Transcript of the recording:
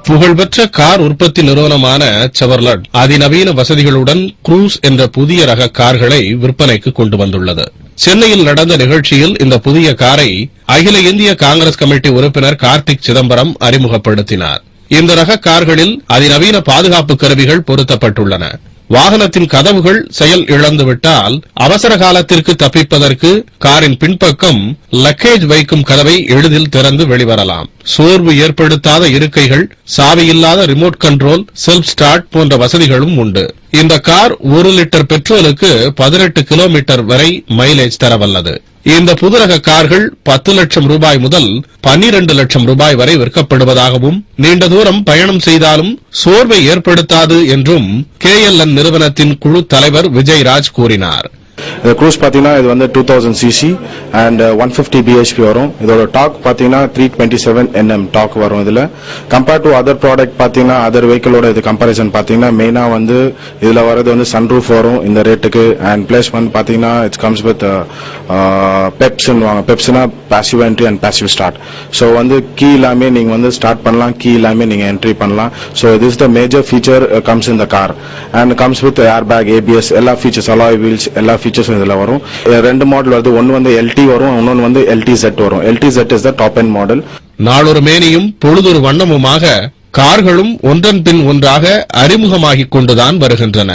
புகழ்பெற்ற கார் உற்பத்தி நிறுவனமான செவர்லட் அதிநவீன வசதிகளுடன் குரூஸ் என்ற புதிய ரக கார்களை விற்பனைக்கு கொண்டு வந்துள்ளது. சென்னையில் நடந்த நிகழ்ச்சியில் இந்த புதிய காரை அகில இந்திய காங்கிரஸ் கமிட்டி உறுப்பினர் கார்த்திக் சிதம்பரம் அறிமுகப்படுத்தினார். இந்த ரக கார்களில் அதிநவீன பாதுகாப்பு கருவிகள் பொருத்தப்பட்டுள்ளன. வாகனத்தின் கதவுகள் செயல் இழந்துவிட்டால் அவசர காலத்திற்கு தப்பிப்பதற்கு காரின் பின்பக்கம் லக்கேஜ் வைக்கும் கதவை எளிதில் திறந்து வெளிவரலாம். சோர்வு ஏற்படுத்தாத இருக்கைகள், சாவியில்லாத ரிமோட் கண்ட்ரோல், செல்ஃப் ஸ்டார்ட் போன்ற வசதிகளும் உண்டு. இந்த கார் 1 லிட்டர் பெட்ரோலுக்கு 18 கிலோமீட்டர் வரை மைலேஜ் தரவல்லது. இந்த புதுரக கார்கள் 10 லட்சம் ரூபாய் முதல் 12 லட்சம் ரூபாய் வரை விற்கப்படுவதாகவும் நீண்ட தூரம் பயணம் செய்தாலும் சோர்வை ஏற்படுத்தாது என்றும் KLN நிறுவனத்தின் குழு தலைவர் விஜய்ராஜ் கூறினார். இந்த க்ரூஸ் பாத்தீங்கன்னா இது வந்து 2000 cc அண்ட் 150 bhp வரும். இதோட டாக் பாத்தீங்கன்னா 327 Nm டாக் வரும். இதுல கம்பேர்ட் டு அதர் ப்ராடக்ட் பாத்தீங்கன்னா அதர் வெஹிக்கிளோட இது கம்பேரிசன் பாத்தீங்கன்னா மெயினா வந்து இதுல வரது வந்து சன்ரூஃப் வரும் இந்த ரேட்டுக்கு. அண்ட் பிளஸ் வந்து பாத்தீங்கன்னா இட்ஸ் கம்ஸ் வித் பெப்ஸ்ன்னு வாங்க. பெப்ஸ்னா passive entry and passive start. So வந்து கீ எல்லாமே நீங்க வந்து ஸ்டார்ட் பண்ணலாம், கீ எல்லாமே நீங்க என்ட்ரி பண்ணலாம். So this the major feature comes in the car and comes with air bag, ABS எல்லா ஃபீச்சர்ஸ், அலாய் வீல்ஸ் எல்லா ஃபீச்சர்ஸ் இதுல வரும். 2 மாடல் வருது. ஒன்னு வந்து LT வரும், இன்னொன்னு வந்து LTZ வரும். LTZ is the top end model. நாளொரு மேனியும் பொழுதொரு வண்ணமுமாக கார்களும் ஒன்றன் பின் ஒன்றாக அறிமுகமாகிக் கொண்டுதான் வருகின்றன.